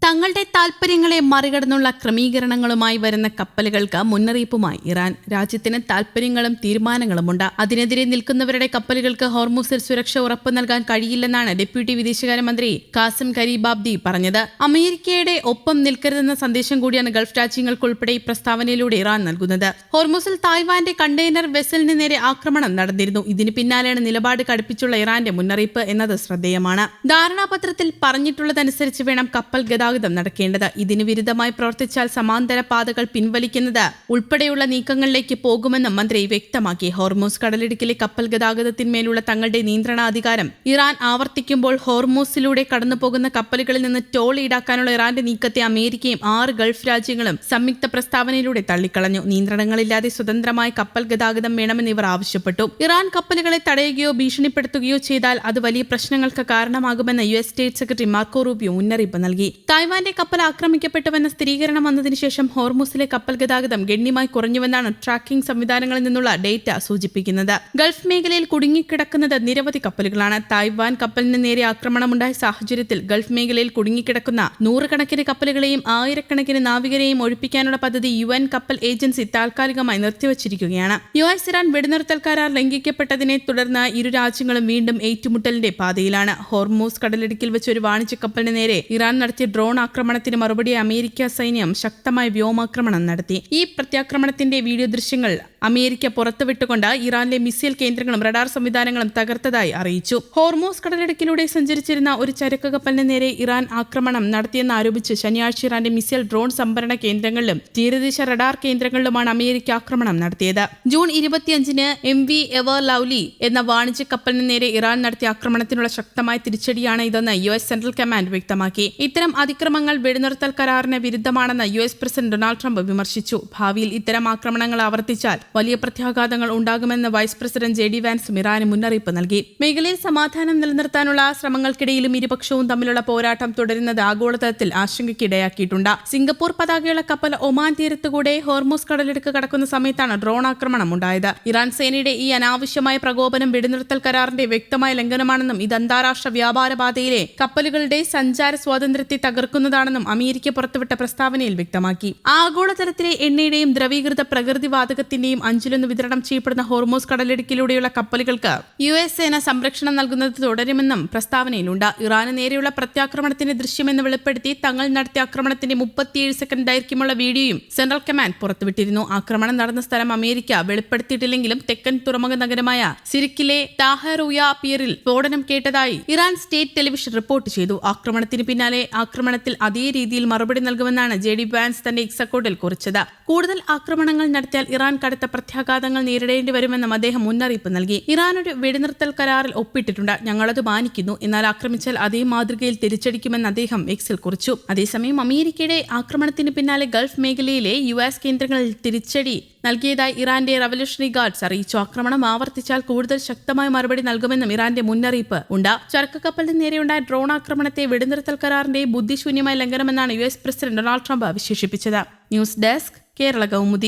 തങ്ങളുടെ താൽപര്യങ്ങളെ മറികടന്നുള്ള ക്രമീകരണങ്ങളുമായി വരുന്ന കപ്പലുകൾക്ക് മുന്നറിയിപ്പുമായി ഇറാൻ. രാജ്യത്തിന് താൽപര്യങ്ങളും തീരുമാനങ്ങളുമുണ്ട്. അതിനെതിരെ നിൽക്കുന്നവരുടെ കപ്പലുകൾക്ക് ഹോർമൂസിൽ സുരക്ഷ ഉറപ്പു നൽകാൻ കഴിയില്ലെന്നാണ് ഡെപ്യൂട്ടി വിദേശകാര്യമന്ത്രി ഖാസിം ഖരീബാബ്ദി പറഞ്ഞത്. അമേരിക്കയുടെ ഒപ്പം നിൽക്കരുതെന്ന സന്ദേശം കൂടിയാണ് ഗൾഫ് രാജ്യങ്ങൾക്കുൾപ്പെടെ ഈ പ്രസ്താവനയിലൂടെ ഇറാൻ നൽകുന്നത്. ഹോർമൂസിൽ തായ്വാന്റെ കണ്ടെയ്നർ വെസലിന് നേരെ ആക്രമണം നടന്നിരുന്നു. ഇതിന് പിന്നാലെയാണ് നിലപാട് കടുപ്പിച്ചുള്ള ഇറാന്റെ മുന്നറിയിപ്പ് എന്നത് ശ്രദ്ധേയമാണ്. ധാരണാപത്രത്തിൽ പറഞ്ഞിട്ടുള്ളതനുസരിച്ച് വേണം കപ്പൽ ഗതാഗതം നടക്കേണ്ടത്. ഇതിന് വിരുദ്ധമായി പ്രവർത്തിച്ചാൽ സമാന്തര പാതകൾ പിൻവലിക്കുന്നത് ഉൾപ്പെടെയുള്ള നീക്കങ്ങളിലേക്ക് പോകുമെന്നും മന്ത്രി വ്യക്തമാക്കി. ഹോർമൂസ് കടലിടുക്കിലെ കപ്പൽ ഗതാഗതത്തിന്മേലുള്ള തങ്ങളുടെ നിയന്ത്രണാധികാരം ഇറാൻ ആവർത്തിക്കുമ്പോൾ ഹോർമൂസിലൂടെ കടന്നുപോകുന്ന കപ്പലുകളിൽ നിന്ന് ടോൾ ഈടാക്കാനുള്ള ഇറാന്റെ നീക്കത്തെ അമേരിക്കയും 6 ഗൾഫ് രാജ്യങ്ങളും സംയുക്ത പ്രസ്താവനയിലൂടെ തള്ളിക്കളഞ്ഞു. നിയന്ത്രണങ്ങളില്ലാതെ സ്വതന്ത്രമായ കപ്പൽ ഗതാഗതം വേണമെന്ന് ഇവർ ആവശ്യപ്പെട്ടു. ഇറാൻ കപ്പലുകളെ തടയുകയോ ഭീഷണിപ്പെടുത്തുകയോ ചെയ്താൽ അത് വലിയ പ്രശ്നങ്ങൾക്ക് കാരണമാകുമെന്ന് US state secretary Marco Rubio മുന്നറിയിപ്പ് നൽകി. തായ്വാന്റെ കപ്പൽ ആക്രമിക്കപ്പെട്ടുവെന്ന സ്ഥിരീകരണം വന്നതിന് ശേഷം ഹോർമൂസിലെ കപ്പൽ ഗതാഗതം ഗണ്യമായി കുറഞ്ഞുവെന്നാണ് ട്രാക്കിംഗ് സംവിധാനങ്ങളിൽ നിന്നുള്ള ഡേറ്റ സൂചിപ്പിക്കുന്നത്. ഗൾഫ് മേഖലയിൽ കുടുങ്ങിക്കിടക്കുന്നത് നിരവധി കപ്പലുകളാണ്. തായ്വാൻ കപ്പലിന് നേരെ ആക്രമണമുണ്ടായ സാഹചര്യത്തിൽ ഗൾഫ് മേഖലയിൽ കുടുങ്ങിക്കിടക്കുന്ന നൂറുകണക്കിന് കപ്പലുകളെയും ആയിരക്കണക്കിന് നാവികരെയും ഒഴിപ്പിക്കാനുള്ള പദ്ധതി UN കപ്പൽ ഏജൻസി താൽക്കാലികമായി നിർത്തിവച്ചിരിക്കുകയാണ്. US ഇറാൻ വെടിനിർത്തൽ കരാർ ലംഘിക്കപ്പെട്ടതിനെ തുടർന്ന് ഇരു രാജ്യങ്ങളും വീണ്ടും ഏറ്റുമുട്ടലിന്റെ പാതയിലാണ്. ഹോർമൂസ് കടലിടുക്കിൽ വെച്ച് ഒരു വാണിജ്യ കപ്പലിന് നേരെ ഇറാൻ നടത്തിയ ഡ്രോൺ ആക്രമണത്തിന് മറുപടി അമേരിക്ക സൈന്യം ശക്തമായ വ്യോമാക്രമണം നടത്തി. ഈ പ്രത്യാക്രമണത്തിന്റെ വീഡിയോ ദൃശ്യങ്ങൾ അമേരിക്ക പുറത്തുവിട്ടുകൊണ്ട് ഇറാനിലെ മിസൈൽ കേന്ദ്രങ്ങളും റഡാർ സംവിധാനങ്ങളും തകർത്തതായി അറിയിച്ചു. ഹോർമൂസ് കടലിടുക്കിലൂടെ സഞ്ചരിച്ചിരുന്ന ഒരു ചരക്ക് കപ്പലിന് നേരെ ഇറാൻ ആക്രമണം നടത്തിയെന്ന് ആരോപിച്ച് ശനിയാഴ്ച ഇറാന്റെ മിസൈൽ ഡ്രോൺ സംഭരണ കേന്ദ്രങ്ങളിലും തീരദേശ റഡാർ കേന്ദ്രങ്ങളിലുമാണ് അമേരിക്ക ആക്രമണം നടത്തിയത്. ജൂൺ 25-ന് MV എവർ ലവ്ലി എന്ന വാണിജ്യ കപ്പലിന് നേരെ ഇറാൻ നടത്തിയ ആക്രമണത്തിനുള്ള ശക്തമായ തിരിച്ചടിയാണ് ഇതെന്ന് US സെൻട്രൽ കമാൻഡ് വ്യക്തമാക്കി. ഇത്തരം അതിക്രമങ്ങൾ വെടിനിർത്തൽ കരാറിന് വിരുദ്ധമാണെന്ന് US പ്രസിഡന്റ് ഡൊണാൾഡ് ട്രംപ് വിമർശിച്ചു. ഭാവിയിൽ ഇത്തരം ആക്രമണങ്ങൾ ആവർത്തിച്ചാൽ വലിയ പ്രത്യാഘാതങ്ങൾ ഉണ്ടാകുമെന്ന് വൈസ് പ്രസിഡന്റ് JD വാൻസും ഇറാന് മുന്നറിയിപ്പ് നൽകി. മേഖലയിൽ സമാധാനം നിലനിർത്താനുള്ള ശ്രമങ്ങൾക്കിടയിലും ഇരുപക്ഷവും തമ്മിലുള്ള പോരാട്ടം തുടരുന്നത് ആഗോളതലത്തിൽ ആശങ്കയ്ക്കിടയാക്കിയിട്ടുണ്ട്. സിംഗപ്പൂർ പതാകയുള്ള കപ്പൽ ഒമാൻ തീരത്തുകൂടെ ഹോർമൂസ് കടലിടുക്ക് കടക്കുന്ന സമയത്താണ് ഡ്രോൺ ആക്രമണം ഉണ്ടായത്. ഇറാൻ സേനയുടെ ഈ അനാവശ്യമായ പ്രകോപനം വെടിനിർത്തൽ കരാറിന്റെ വ്യക്തമായ ലംഘനമാണെന്നും ഇത് അന്താരാഷ്ട്ര വ്യാപാര പാതയിലെ കപ്പലുകളുടെ സഞ്ചാര സ്വാതന്ത്ര്യത്തെ തകർക്കുന്നതാണെന്നും അമേരിക്ക പുറത്തുവിട്ട പ്രസ്താവനയിൽ വ്യക്തമാക്കി. ആഗോളതലത്തിലെ എണ്ണയുടെയും ദ്രവീകൃത പ്രകൃതിവാതകത്തിന്റെയും 5-1 വിതരണം ചെയ്യപ്പെടുന്ന ഹോർമൂസ് കടലിടുക്കിലൂടെയുള്ള കപ്പലുകൾക്ക് US സേന സംരക്ഷണം നൽകുന്നത് തുടരുമെന്നും പ്രസ്താവനയിലുണ്ട്. ഇറാന് നേരെയുള്ള പ്രത്യാക്രമണത്തിന്റെ ദൃശ്യമെന്ന് വെളിപ്പെടുത്തി തങ്ങൾ നടത്തിയ ആക്രമണത്തിന്റെ 37 സെക്കൻഡ് ദൈർഘ്യമുള്ള വീഡിയോയും സെൻട്രൽ കമാൻഡ് പുറത്തുവിട്ടിരുന്നു. ആക്രമണം നടന്ന സ്ഥലം അമേരിക്ക വെളിപ്പെടുത്തിയിട്ടില്ലെങ്കിലും തെക്കൻ തുറമുഖ നഗരമായ സിരിക്കിലെ താഹറൂയ പിയറിൽ സ്ഫോടനം കേട്ടതായി ഇറാൻ സ്റ്റേറ്റ് ടെലിവിഷൻ റിപ്പോർട്ട് ചെയ്തു. ആക്രമണത്തിന് പിന്നാലെ ആക്രമണത്തിൽ അതേ രീതിയിൽ മറുപടി നൽകുമെന്നാണ് JD വാൻസ് തന്റെ X അക്കൗണ്ടിൽ കുറിച്ചത്. കൂടുതൽ ആക്രമണങ്ങൾ നടത്തിയാൽ ഇറാൻ കടുത്ത പ്രത്യാഘാതങ്ങൾ നേരിടേണ്ടി വരുമെന്നും അദ്ദേഹം മുന്നറിയിപ്പ് നൽകി. ഇറാൻ ഒരു വെടിനിർത്തൽ കരാറിൽ ഒപ്പിട്ടിട്ടുണ്ട്, ഞങ്ങളത് മാനിക്കുന്നു. എന്നാൽ ആക്രമിച്ചാൽ അതേ മാതൃകയിൽ തിരിച്ചടിക്കുമെന്ന് അദ്ദേഹം Xൽ കുറിച്ചു. അതേസമയം അമേരിക്കയുടെ ആക്രമണത്തിന് പിന്നാലെ ഗൾഫ് മേഖലയിലെ US കേന്ദ്രങ്ങളിൽ തിരിച്ചടി നൽകിയതായി ഇറാന്റെ റവല്യൂഷണറി ഗാർഡ്സ് അറിയിച്ചു. ആക്രമണം ആവർത്തിച്ചാൽ കൂടുതൽ ശക്തമായ മറുപടി നൽകുമെന്നും ഇറാന്റെ മുന്നറിയിപ്പ് ഉണ്ട്. ചരക്ക് കപ്പലിന് നേരെയുണ്ടായ ഡ്രോൺ ആക്രമണത്തെ വെടിനിർത്തൽ കരാറിന്റെ ബുദ്ധിശൂന്യമായ ലംഘനമെന്നാണ് US പ്രസിഡന്റ് ഡൊണാൾഡ് ട്രംപ് വിശേഷിപ്പിച്ചത്. News desk, Kerala Kaumudi.